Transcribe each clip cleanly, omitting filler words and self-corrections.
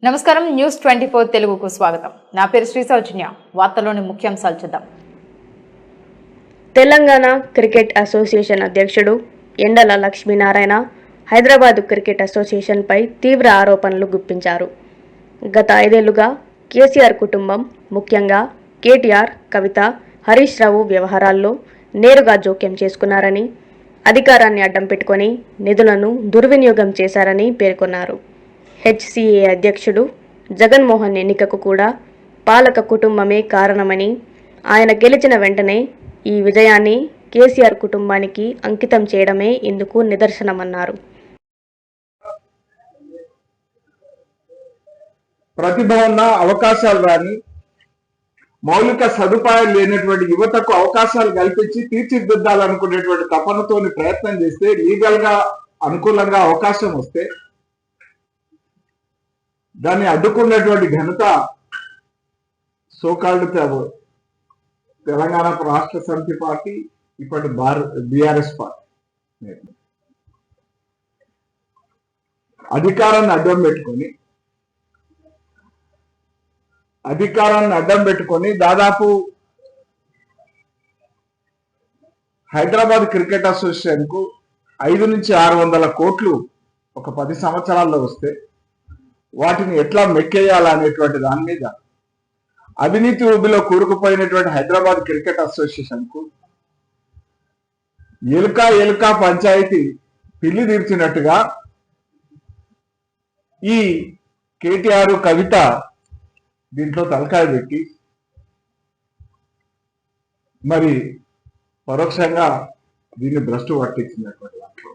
నమస్కారం న్యూస్ 24 తెలుగుకు స్వాగతం. నా పేరు శ్రీ సౌజన్య. వార్తల్లోని ముఖ్యాంశాలు చూద్దాం. తెలంగాణ క్రికెట్ అసోసియేషన్ అధ్యక్షుడు ఎండల లక్ష్మీనారాయణ హైదరాబాద్ క్రికెట్ అసోసియేషన్పై తీవ్ర ఆరోపణలు గుప్పించారు. గత 5 ఏళ్లుగా కేసీఆర్ కుటుంబం, ముఖ్యంగా కేటీఆర్, కవిత, హరీష్ రావు వ్యవహారాల్లో నేరుగా జోక్యం చేసుకున్నారని, అధికారాన్ని అడ్డం పెట్టుకొని నిధులను దుర్వినియోగం చేశారని పేర్కొన్నారు. హెచ్సిఏ అధ్యక్షుడు జగన్మోహన్ ఎన్నికకు కూడా పాలక కుటుంబమే కారణమని, ఆయన గెలిచిన వెంటనే ఈ విజయాన్ని కేసీఆర్ కుటుంబానికి అంకితం చేయడమే ఇందుకు నిదర్శనమన్నారు. ప్రతిభ ఉన్న అవకాశాలు రాని, మౌలిక సదుపాయాలు లేనటువంటి యువతకు అవకాశాలు కల్పించి తీర్చిదిద్దాలనుకునేటువంటి తపనతోని ప్రయత్నం చేస్తే, లీగల్ గా అనుకూలంగా అవకాశం వస్తే దాన్ని అడ్డుకున్నటువంటి ఘనత సోకాల్డ్ తెలంగాణ రాష్ట్ర సమితి పార్టీ, ఇప్పటి బీఆర్ఎస్ పార్టీ. అధికారాన్ని అడ్డం పెట్టుకొని దాదాపు హైదరాబాద్ క్రికెట్ అసోసియేషన్ కు 500 నుంచి 600 కోట్లు ఒక 10 సంవత్సరాల్లో వస్తే వాటిని ఎట్లా మెక్కేయాలనేటువంటి దాని మీద అవినీతి ఊబిలో కూరుకుపోయినటువంటి హైదరాబాద్ క్రికెట్ అసోసియేషన్ కు ఎలుక పంచాయతీ పిల్లి తీర్చినట్టుగా ఈ కేటీఆర్, కవిత దీంట్లో తలకాయ పెట్టి మరి పరోక్షంగా దీన్ని భ్రష్టు పట్టించినటువంటి దాంట్లో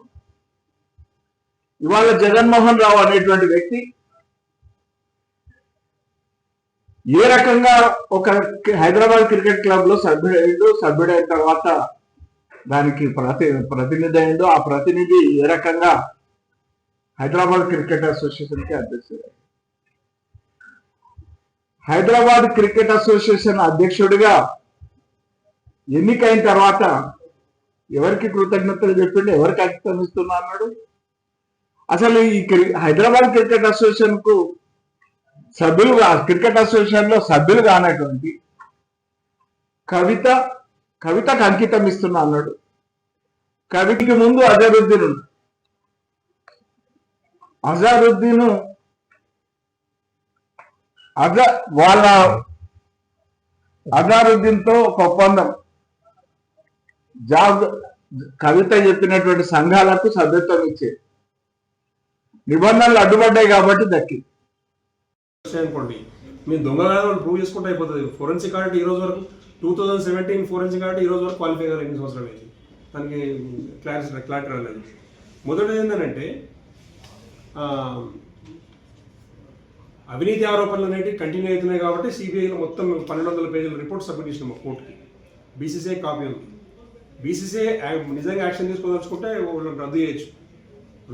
ఇవాళ జగన్మోహన్ రావు అనేటువంటి వ్యక్తి ఏ రకంగా ఒక హైదరాబాద్ క్రికెట్ క్లబ్ లో సభ్యుడైన తర్వాత దానికి ప్రతినిధి అయిందో, ఆ ప్రతినిధి ఏ రకంగా హైదరాబాద్ క్రికెట్ అసోసియేషన్ కి అధ్యక్షుడు, హైదరాబాద్ క్రికెట్ అసోసియేషన్ అధ్యక్షుడిగా ఎన్నికైన తర్వాత ఎవరికి కృతజ్ఞతలు చెప్పిండు, ఎవరికి అంకితం ఇస్తున్నా అన్నాడు. అసలు ఈ హైదరాబాద్ క్రికెట్ అసోసియేషన్ కు సభ్యులుగా, క్రికెట్ అసోసియేషన్ లో సభ్యులు కానటువంటి కవితకు అంకితం ఇస్తున్నా అన్నాడు. కవితకి ముందు అజారుద్దీన్ తో ఒక ఒప్పందం, కవిత చెప్పినటువంటి సంఘాలకు సభ్యత్వం ఇచ్చే నిబంధనలు అడ్డుపడ్డాయి కాబట్టి దక్కి. అనుకోండి, మీరు దొంగగా ప్రూవ్ చేసుకుంటే అయిపోతుంది. ఫోరెన్సిక్ ఆడిట్ ఈ రోజు వరకు 2017 ఫోరెన్సిక్ ఆడిట్ ఈ రోజు వరకు క్వాలిఫై కాలేదు. 8 సంవత్సరాలు అయింది, దానికి క్లారిటీ రాలేదు. మొదటిది ఏంటంటే అవినీతి ఆరోపణలు అనేవి కంటిన్యూ అవుతున్నాయి కాబట్టి సిబిఐలో మొత్తం 1200 పేజీల రిపోర్ట్ సబ్మిట్ చేసినాం మా కోర్టుకి. బీసీసీఐ కాపీ ఉంది. బీసీసీఐ నిజంగా యాక్షన్ తీసుకోదలుచుకుంటే రద్దు చేయొచ్చు,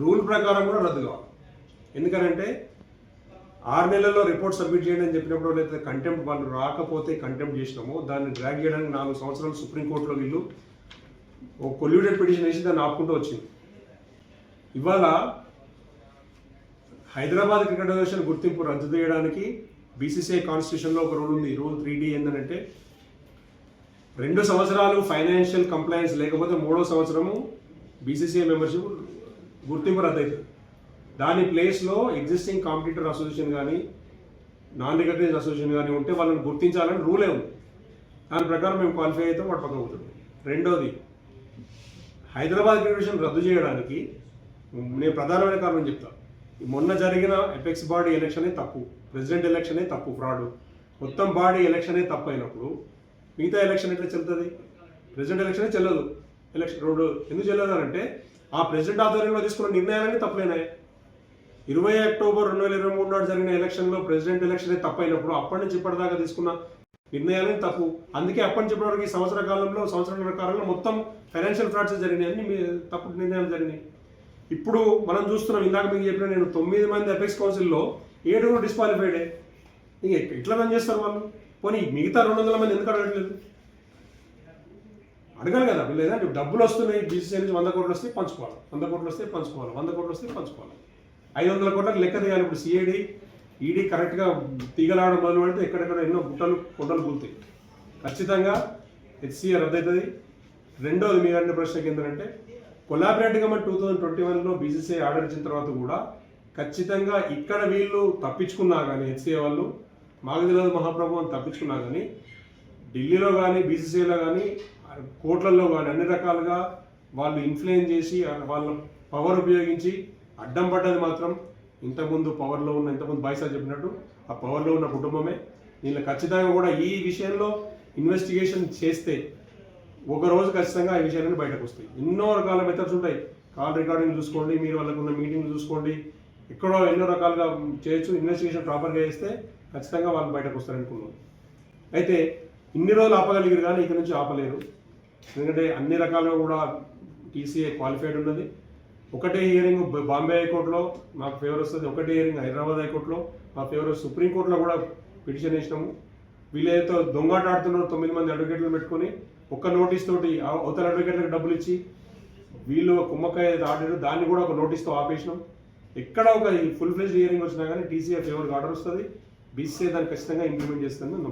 రూల్ ప్రకారం కూడా రద్దు కావాలి. ఎందుకనంటే 6 నెలల్లో రిపోర్ట్ సబ్మిట్ చేయండి అని చెప్పినప్పుడు, లేదా కంటెంప్ట్ వాళ్ళు రాకపోతే కంటెంప్ట్ చేసినామో దాన్ని డ్రాగ్ చేయడానికి 4 సంవత్సరాలు సుప్రీంకోర్టులో వీళ్ళు ఒక కొల్యూటెడ్ పిటిషన్ వేసి దాన్ని ఆపుకుంటూ వచ్చింది. ఇవాళ హైదరాబాద్ క్రికెట్ అసోసియేషన్ గుర్తింపు రద్దు చేయడానికి బీసీసీఐ కాన్స్టిట్యూషన్లో ఒక రూల్ ఉంది. రూల్ 3D ఏంటంటే 2 సంవత్సరాలు ఫైనాన్షియల్ కంప్లైన్స్ లేకపోతే 3వ సంవత్సరము బీసీసీఐ మెంబర్షిప్ గుర్తింపు రద్దు అవుతుంది. దాని ప్లేస్లో ఎగ్జిస్టింగ్ కాంపిటీటర్ అసోసియేషన్ కానీ, నాన్ రికగ్నైజ్డ్ అసోసియేషన్ కానీ ఉంటే వాళ్ళని గుర్తించాలని రూలే ఉంది. దాని ప్రకారం మేము క్వాలిఫై అయితే వాటి పక్కన అవుతుంది. రెండోది, హైదరాబాద్ క్రికెట్ రద్దు చేయడానికి నేను ప్రధానమైన కారణం చెప్తాను. మొన్న జరిగిన ఎపెక్స్ బాడీ ఎలక్షనే తప్పు, ప్రెసిడెంట్ ఎలక్షనే తప్పు, ఫ్రాడ్, మొత్తం బాడీ ఎలక్షనే తప్పు అయినప్పుడు మిగతా ఎలక్షన్ ఎట్లా చెల్లుతుంది? ప్రెసిడెంట్ ఎలక్షనే చెల్లదు. ఎలక్షన్ రోడ్డు ఎందుకు చెల్లదు అంటే ఆ ప్రెసిడెంట్ ఆధ్వర్యంలో తీసుకున్న నిర్ణయాలన్నీ తప్పులేనాయి. 20 అక్టోబర్ 2023 నాడు జరిగిన ఎలక్షన్లో ప్రెసిడెంట్ ఎలక్షనే తప్పైనప్పుడు అప్పటి నుంచి ఇప్పటిదాకా తీసుకున్న నిర్ణయాలని తప్పు. అందుకే అప్పటి నుంచి ఇప్పటివరకు ఈ సంవత్సరాల కాలంలో మొత్తం ఫైనాన్షియల్ ఫ్రాడ్స్ జరిగినాయని తప్పు నిర్ణయాలు జరిగినాయి. ఇప్పుడు మనం చూస్తున్నాం, ఇందాక మీకు చెప్పిన నేను 9 మంది అపెక్స్ కౌన్సిల్లో 7 డిస్క్వాలిఫైడే. ఇంక ఎట్లా రన్ చేస్తారు వాళ్ళు? పోనీ మిగతా 200 మంది ఎందుకు అడగట్లేదు? అడగాలి కదా. లేదంటే డబ్బులు వస్తున్నాయి, బీసీసీ నుంచి 100 కోట్లు వస్తే పంచుకోవాలి, 100 కోట్లు వస్తే పంచుకోవాలి, 100 కోట్లు వస్తే పంచుకోవాలి. 500 కోట్లకు లెక్క తీయాలి. ఇప్పుడు సిఐడి ఈడీ కరెక్ట్గా తీగలాడడం మొదలు పెడితే ఎక్కడెక్కడ ఎన్నో కొండలు కూలుతాయి. ఖచ్చితంగా హెచ్సిఏ రద్దు అవుతుంది. రెండోది మీ అడిగిన ప్రశ్నకి ఏంటంటే కొలాబరేటివ్గా మన 2021లో బీసీసీఐ ఆర్డర్ ఇచ్చిన తర్వాత కూడా ఖచ్చితంగా ఇక్కడ వీళ్ళు తప్పించుకున్నా కానీ హెచ్సిఏ వాళ్ళు మాకు తెలియదు మహాప్రభు అని తప్పించుకున్నా కానీ ఢిల్లీలో కానీ బీసీసీఐలో కానీ కోర్టులలో కానీ అన్ని రకాలుగా వాళ్ళు ఇన్ఫ్లుయెన్స్ చేసి వాళ్ళ పవర్ ఉపయోగించి అడ్డం పడ్డది మాత్రం ఇంతకుముందు బాయ్సా చెప్పినట్టు ఆ పవర్లో ఉన్న కుటుంబమే. వీళ్ళు ఖచ్చితంగా కూడా ఈ విషయంలో ఇన్వెస్టిగేషన్ చేస్తే ఒక రోజు ఖచ్చితంగా ఈ విషయాలన్నీ బయటకు వస్తాయి. ఎన్నో రకాల మెథడ్స్ ఉంటాయి. కాల్ రికార్డింగ్ చూసుకోండి, మీరు వాళ్ళకున్న మీటింగ్ చూసుకోండి, ఎక్కడో ఎన్నో రకాలుగా చేయొచ్చు. ఇన్వెస్టిగేషన్ ప్రాపర్గా చేస్తే ఖచ్చితంగా వాళ్ళు బయటకు వస్తారనుకున్నాం. అయితే ఇన్ని రోజులు ఆపగలిగారు కానీ ఇక్కడ నుంచి ఆపలేరు. ఎందుకంటే అన్ని రకాలుగా కూడా టీసీఏ క్వాలిఫైడ్ ఉన్నది. ఒకటే హియరింగ్ బాంబే హైకోర్టులో మాకు ఫేవర్ వస్తుంది, ఒకటే హియరింగ్ హైదరాబాద్ హైకోర్టులో మా ఫేవర్ వస్తుంది. సుప్రీంకోర్టులో కూడా పిటిషన్ వేసినాము. వీళ్ళేదో దొంగాట ఆడుతున్నారు 9 మంది అడ్వకేట్లు పెట్టుకొని ఒక్క నోటీస్ తోటి అవతల అడ్వకేట్లకు డబ్బులు ఇచ్చి వీళ్ళు కుమ్మకాయ ఆడారు. దాన్ని కూడా ఒక నోటీస్తో ఆపేసినాం. ఎక్కడ ఒక ఫుల్ ఫ్లెజ్డ్ హియరింగ్ వచ్చినా కానీ టీసీఏ ఫేవర్గా ఆర్డర్ వస్తుంది. బీసీసీఐ దాన్ని ఖచ్చితంగా ఇంప్లిమెంట్ చేస్తుంది.